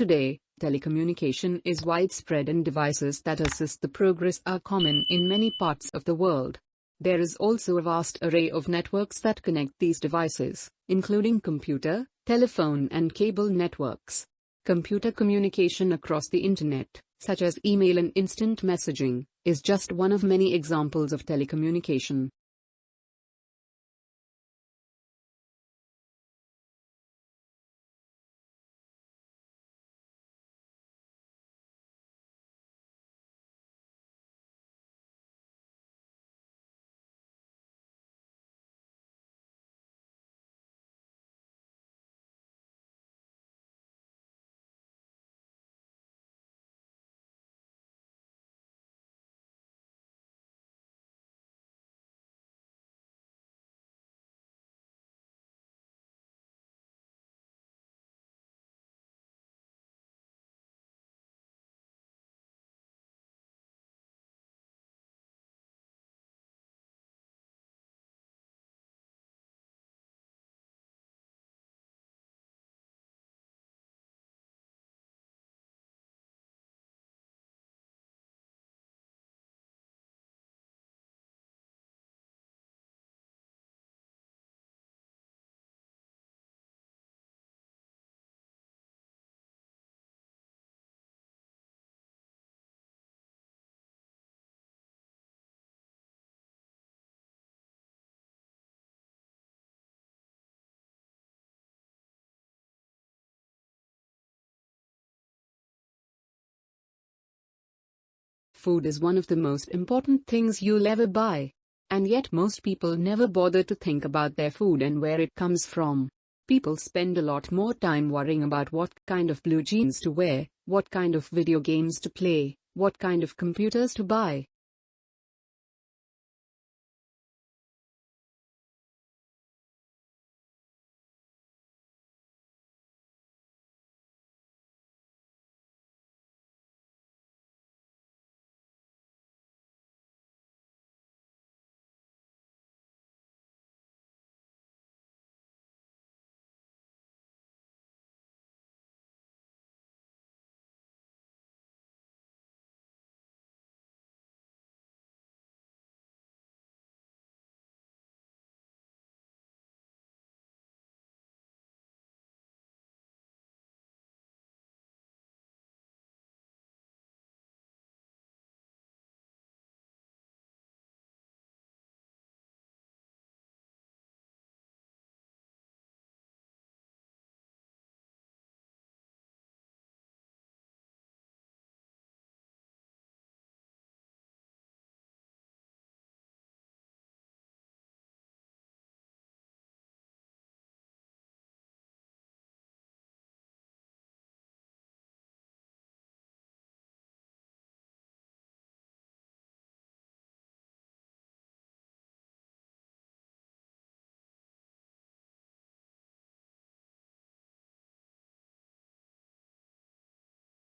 Today, telecommunication is widespread and devices that assist the progress are common in many parts of the world. There is also a vast array of networks that connect these devices, including computer, telephone and cable networks. Computer communication across the internet, such as email and instant messaging, is just one of many examples of telecommunication. Food is one of the most important things you'll ever buy. And yet most people never bother to think about their food and where it comes from. People spend a lot more time worrying about what kind of blue jeans to wear, what kind of video games to play, what kind of computers to buy.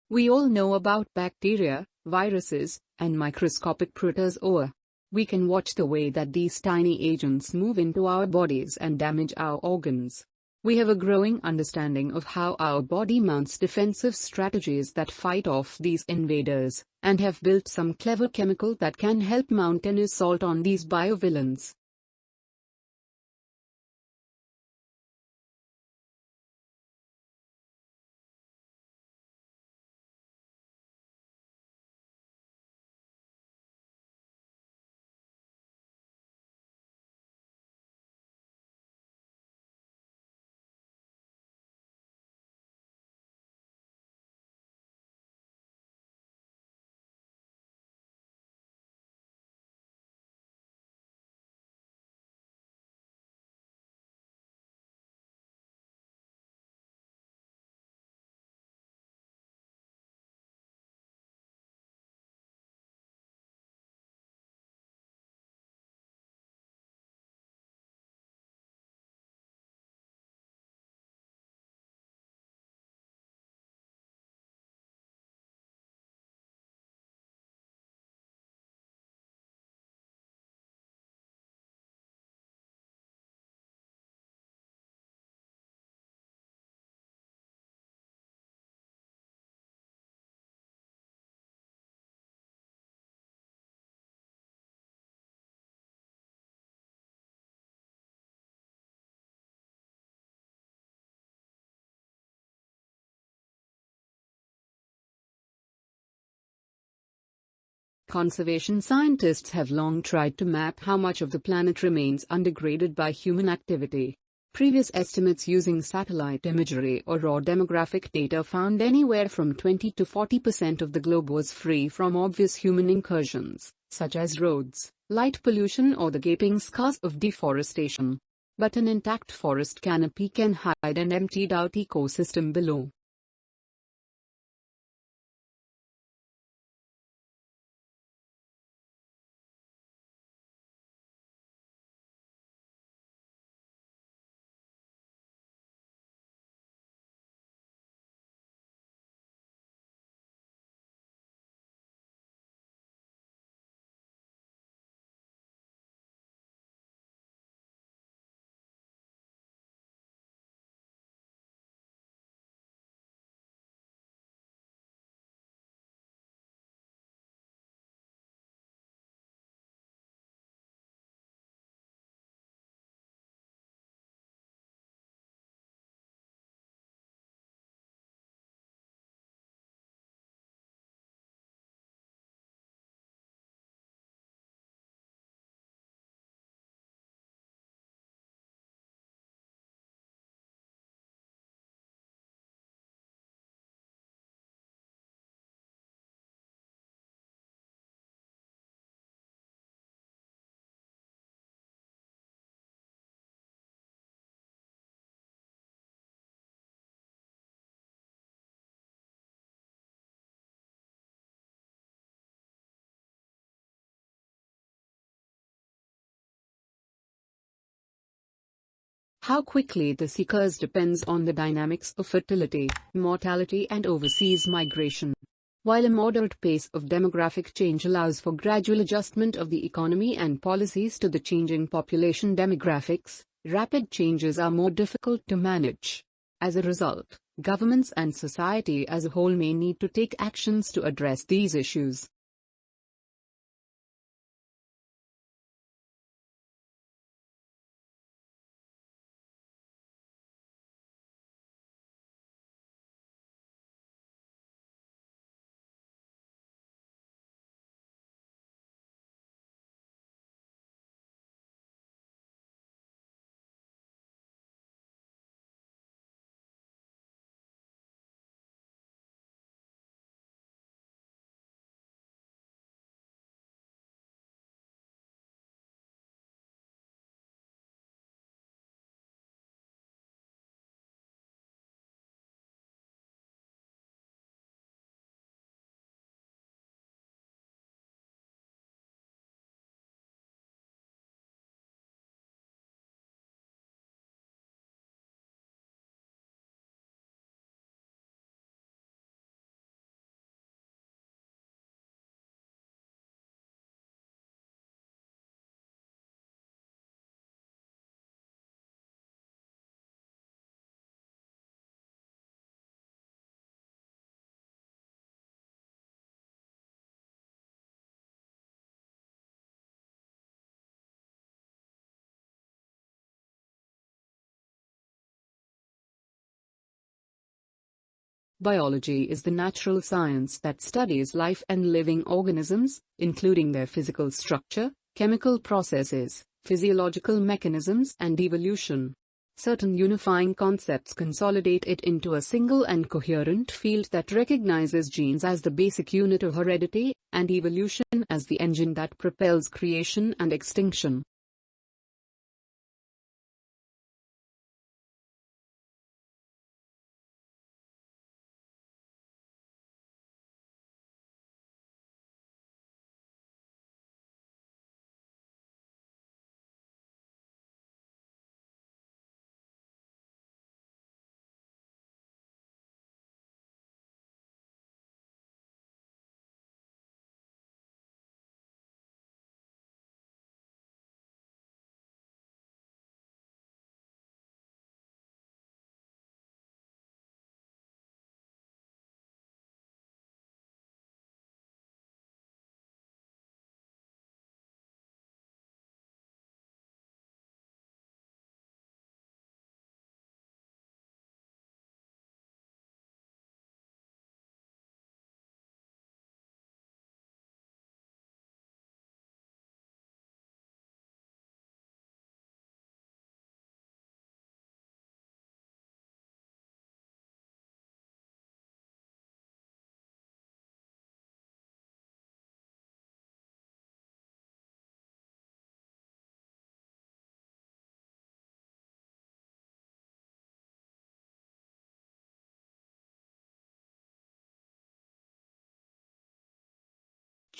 We all know about bacteria, viruses, and microscopic protozoa. We can watch the way that these tiny agents move into our bodies and damage our organs. We have a growing understanding of how our body mounts defensive strategies that fight off these invaders, and have built some clever chemical that can help mount an assault on these biovillains. Conservation scientists have long tried to map how much of the planet remains undegraded by human activity. Previous estimates using satellite imagery or raw demographic data found anywhere from 20 to 40% of the globe was free from obvious human incursions, such as roads, light pollution, or the gaping scars of deforestation. But an intact forest canopy can hide an emptied-out ecosystem below. How quickly this occurs depends on the dynamics of fertility, mortality, and overseas migration. While a moderate pace of demographic change allows for gradual adjustment of the economy and policies to the changing population demographics, rapid changes are more difficult to manage. As a result, governments and society as a whole may need to take actions to address these issues. Biology is the natural science that studies life and living organisms, including their physical structure, chemical processes, physiological mechanisms, and evolution. Certain unifying concepts consolidate it into a single and coherent field that recognizes genes as the basic unit of heredity, and evolution as the engine that propels creation and extinction.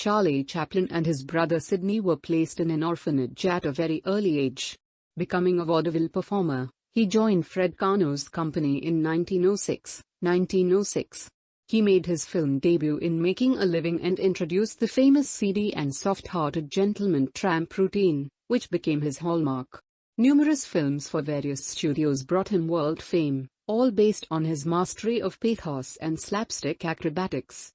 Charlie Chaplin and his brother Sidney were placed in an orphanage at a very early age. Becoming a vaudeville performer, he joined Fred Karno's company in 1906. He made his film debut in Making a Living and introduced the famous seedy and soft-hearted gentleman tramp routine, which became his hallmark. Numerous films for various studios brought him world fame, all based on his mastery of pathos and slapstick acrobatics.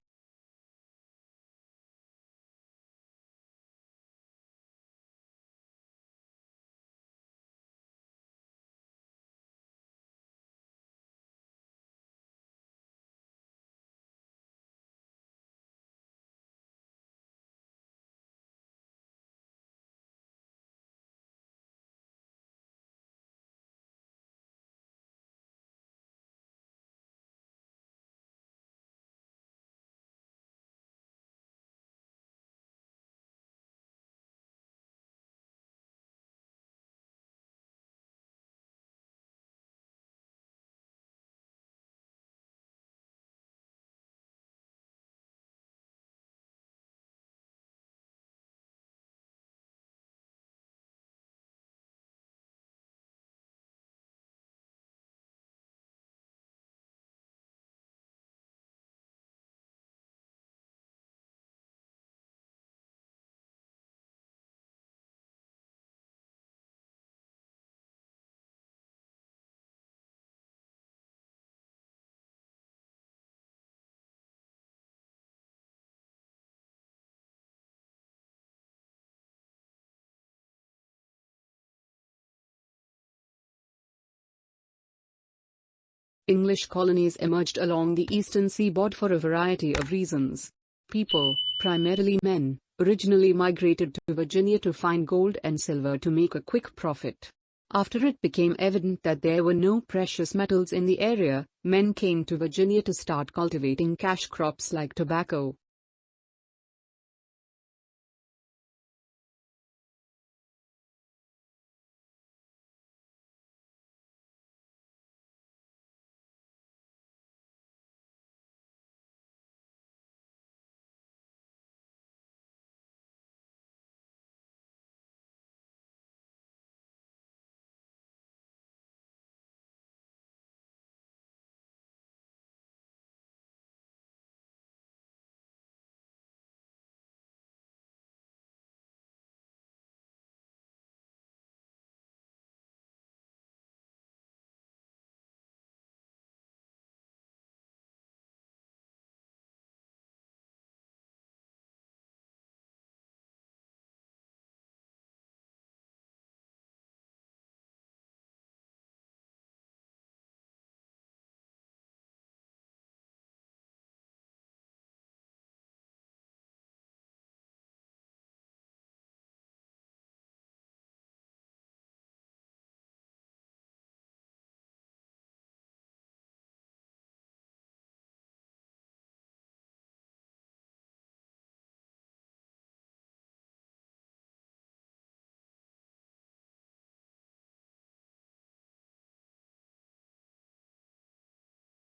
English colonies emerged along the eastern seaboard for a variety of reasons. People, primarily men, originally migrated to Virginia to find gold and silver to make a quick profit. After it became evident that there were no precious metals in the area, men came to Virginia to start cultivating cash crops like tobacco.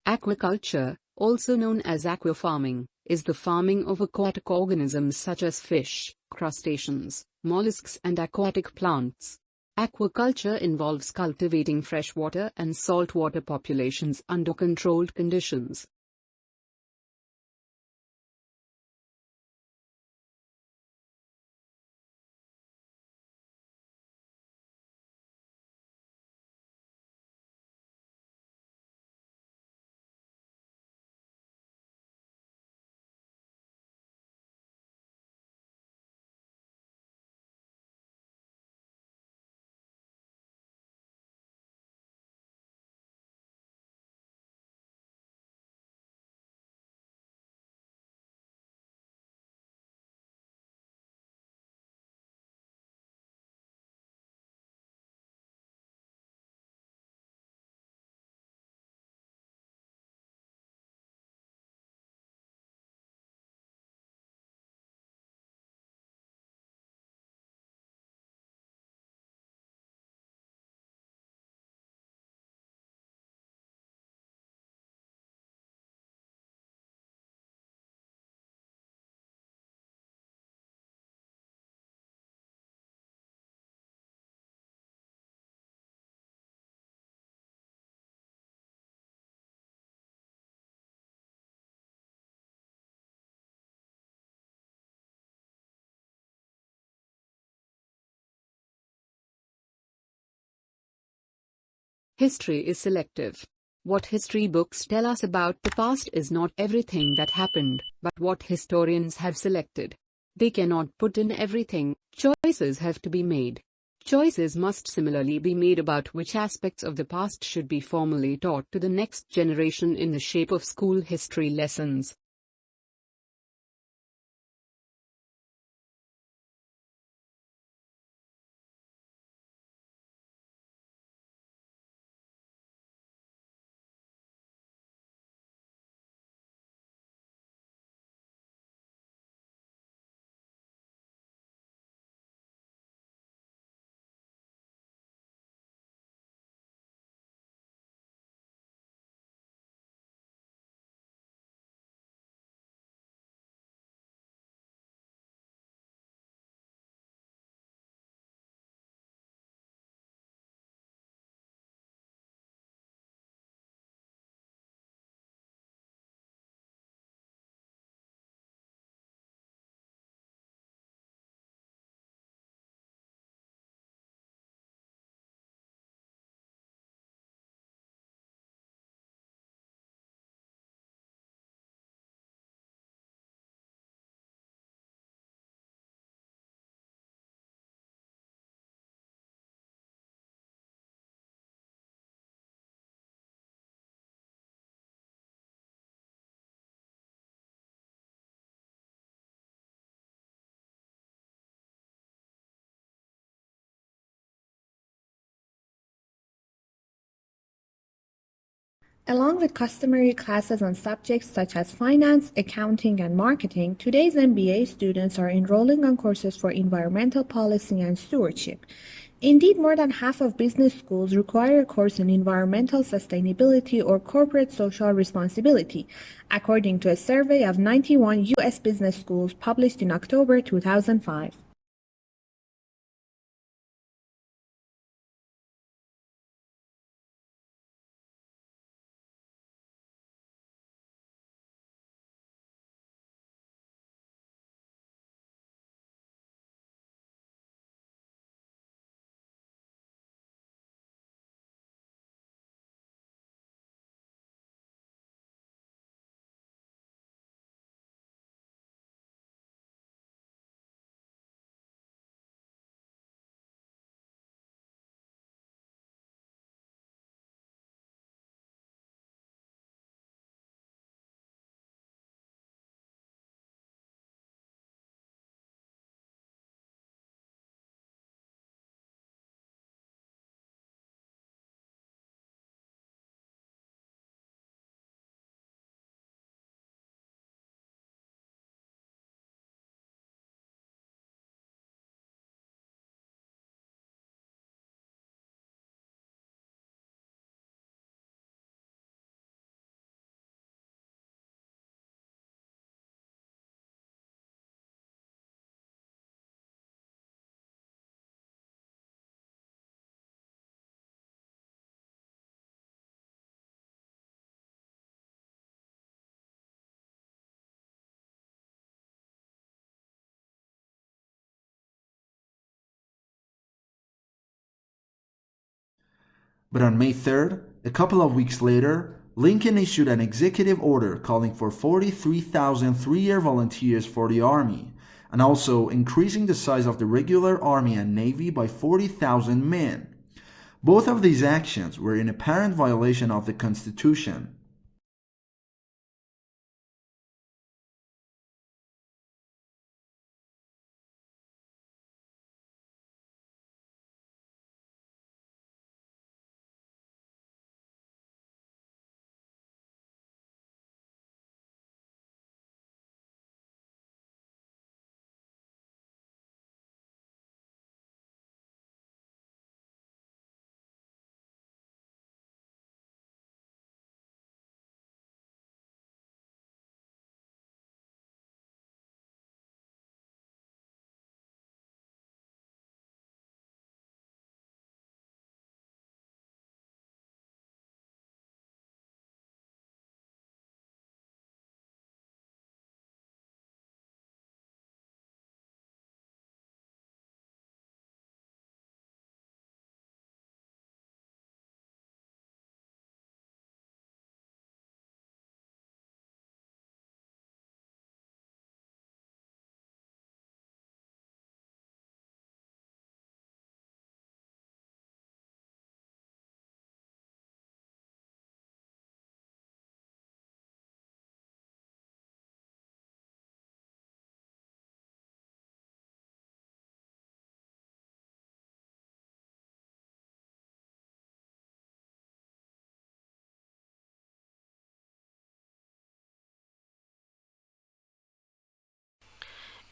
Aquaculture, also known as aquafarming, is the farming of aquatic organisms such as fish, crustaceans, mollusks and aquatic plants. Aquaculture involves cultivating freshwater and saltwater populations under controlled conditions. History is selective. What history books tell us about the past is not everything that happened, but what historians have selected. They cannot put in everything, choices have to be made. Choices must similarly be made about which aspects of the past should be formally taught to the next generation in the shape of school history lessons. Along with customary classes on subjects such as finance, accounting, and marketing, today's MBA students are enrolling on courses for environmental policy and stewardship. Indeed, more than half of business schools require a course in environmental sustainability or corporate social responsibility, according to a survey of 91 U.S. business schools published in October 2005. But on May 3rd, a couple of weeks later, Lincoln issued an executive order calling for 43,000 three-year volunteers for the Army, and also increasing the size of the regular Army and Navy by 40,000 men. Both of these actions were in apparent violation of the Constitution.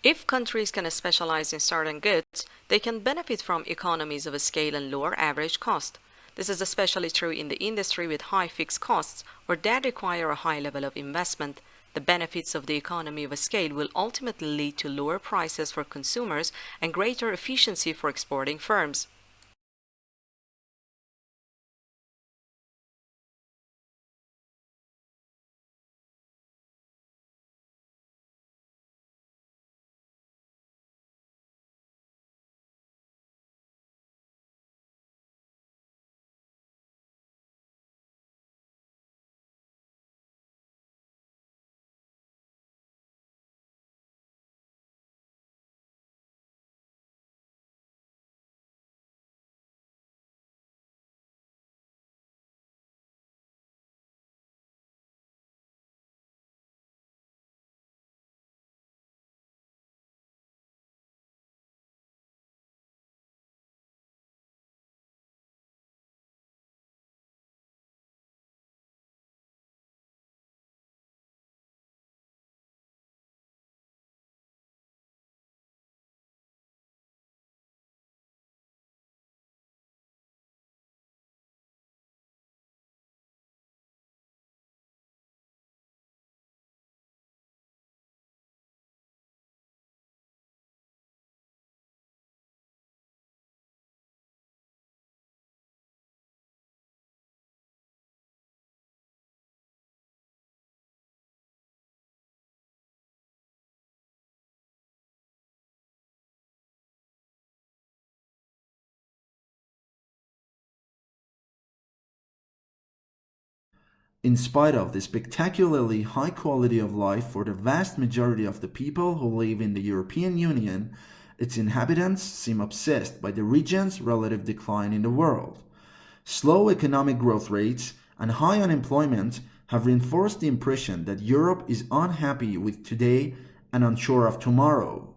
If countries can specialize in certain goods, they can benefit from economies of scale and lower average cost. This is especially true in the industry with high fixed costs or that require a high level of investment. The benefits of the economy of scale will ultimately lead to lower prices for consumers and greater efficiency for exporting firms. In spite of the spectacularly high quality of life for the vast majority of the people who live in the European Union, its inhabitants seem obsessed by the region's relative decline in the world. Slow economic growth rates and high unemployment have reinforced the impression that Europe is unhappy with today and unsure of tomorrow.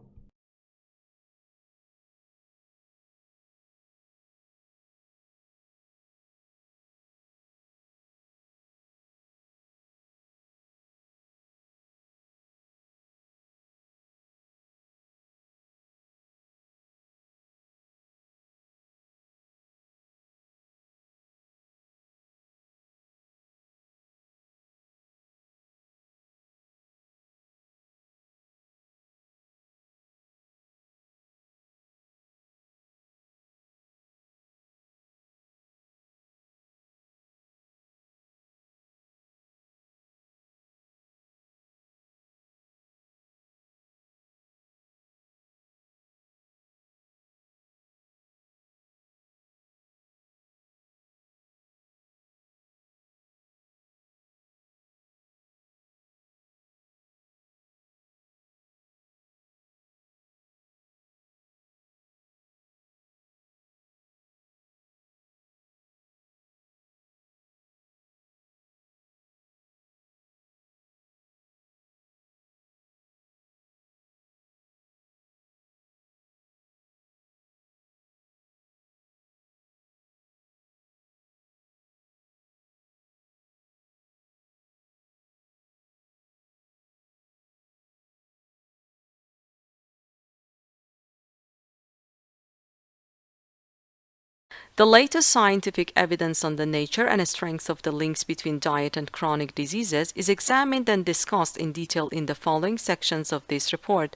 The latest scientific evidence on the nature and strength of the links between diet and chronic diseases is examined and discussed in detail in the following sections of this report.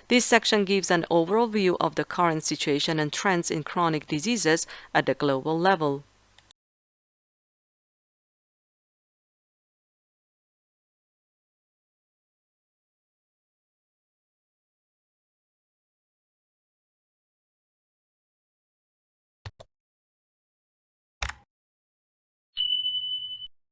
This section gives an overall view of the current situation and trends in chronic diseases at the global level.